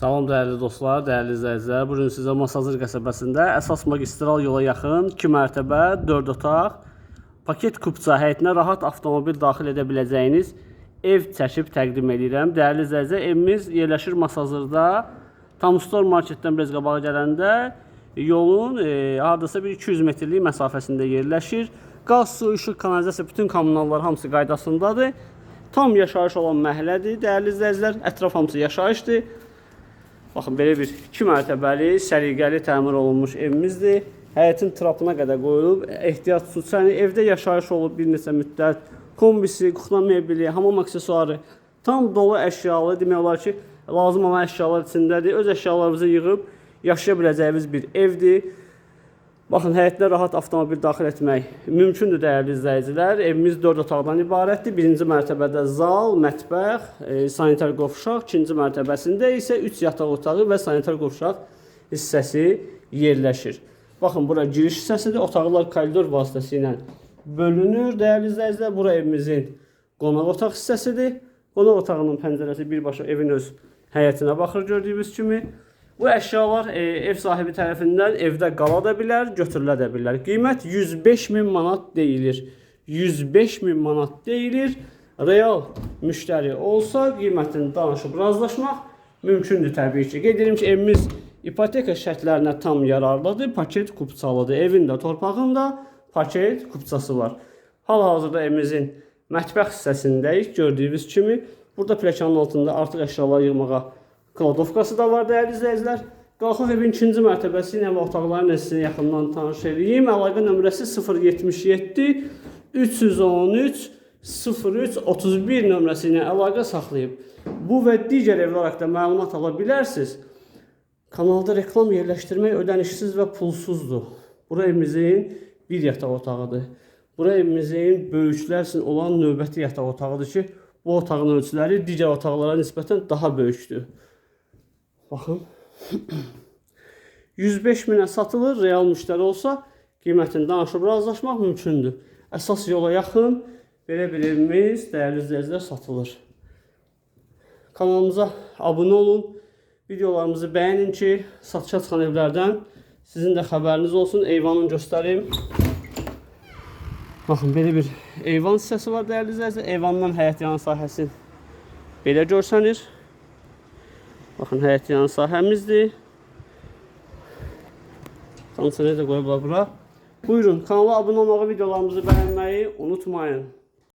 Salam dəyərli dostlar, dəyərli izləyicilər. Bugün sizə Masazır qəsəbəsində əsas magistral yola yaxın 2 mərtəbə, 4 otaq, paket kupça həyətinə rahat avtomobil daxil edə biləcəyiniz ev çəkib təqdim edirəm. Dəyərli izləyicilər, evimiz yerləşir Masazırda. Tamustor marketdən biraz qabağa gələndə yolun hardasa bir 200 metrlik məsafəsində yerləşir. Qaz, su, işıq, kanalizasiya, bütün kommunallar hamısı qaydasındadır. Tam yaşayış olan məhəllədir. Dəyərli izləyicilər, ətraf hamısı yaşayışdır. Baxın, belə bir 2 mərtəbəli, səliqəli təmir olunmuş evimizdir. Həyətin trapına qədər qoyulub, ehtiyat su çəni, evdə yaşayış olub bir neçə müddət. Kombisi, kuxna mebeli, hamam aksesuarı, tam dolu əşyalı, demək olar ki, lazım olan əşyalar içindədir. Öz əşyalarımızı yığıb yaşaya biləcəyimiz bir evdir. Baxın, həyətdə rahat avtomobil daxil etmək mümkündür, dəyərli izləyicilər. Evimiz 4 otaqdan ibarətdir. Birinci mərtəbədə zal, mətbəx, sanitar qovşaq, ikinci mərtəbəsində isə 3 yataq otağı və sanitar qovşaq hissəsi yerləşir. Baxın, bura giriş hissəsidir. Otaqlar koridor vasitəsilə bölünür. Dəyərli izləyicilər, bura evimizin qonaq otaq hissəsidir. Qonaq otağının pəncərəsi birbaşa evin öz həyətinə baxır, gördüyünüz kimi. Bu əşyalar ev sahibi tərəfindən evdə qala da bilər, götürülə də bilər. Qiymət 105.000 manat deyilir. 105.000 manat deyilir. Real müştəri olsa qiymətini danışıb razılaşmaq mümkündür təbii ki. Qeyd edirəm ki, evimiz ipoteka şərtlərinə tam yararlıdır, paket kupçalıdır. Evin də, torpağın da paket kupçası var. Hal-hazırda evimizin mətbəx hissəsindəyik, gördüyünüz kimi. Burada pləkanın altında artıq əşyalar yığmağa kladovkası da var, dəyərli izləyicilər. Qalxaq evin ikinci mərtəbəsi ilə və otaqların sizə yaxından tanış edeyim. Əlaqə nömrəsi 077 313 03 31 nömrəsi ilə əlaqə saxlayıb. Bu və digər evlər haqqında məlumat ala bilərsiniz. Kanalda reklam yerləşdirmək ödənişsiz və pulsuzdur. Bura evimizin bir yataq otağıdır. Bura evimizin böyüklər üçün olan növbəti yataq otağıdır ki, bu otağın ölçüləri digər otaqlara nisbətən daha böyükdür. Baxın, 105.000-ə satılır, real müştəri olsa qiymətini danışıb razılaşmaq mümkündür. Əsas yola yaxın belə bir evimiz, dəyərli izləyicilər, satılır. Kanalımıza abunə olun, videolarımızı bəyənin ki, satışa çıxan evlərdən sizin də xəbəriniz olsun. Eyvanını göstərim. Baxın, belə bir eyvan hissəsi var, dəyərli izləyicilər. Eyvandan həyət yanı sahəsi belə görsənir. Baxın, həyət yanı sahəmizdir. Kondisioneri də qoyublar bura. Buyurun, kanala abunə olmağı, videolarımızı bəyənməyi unutmayın.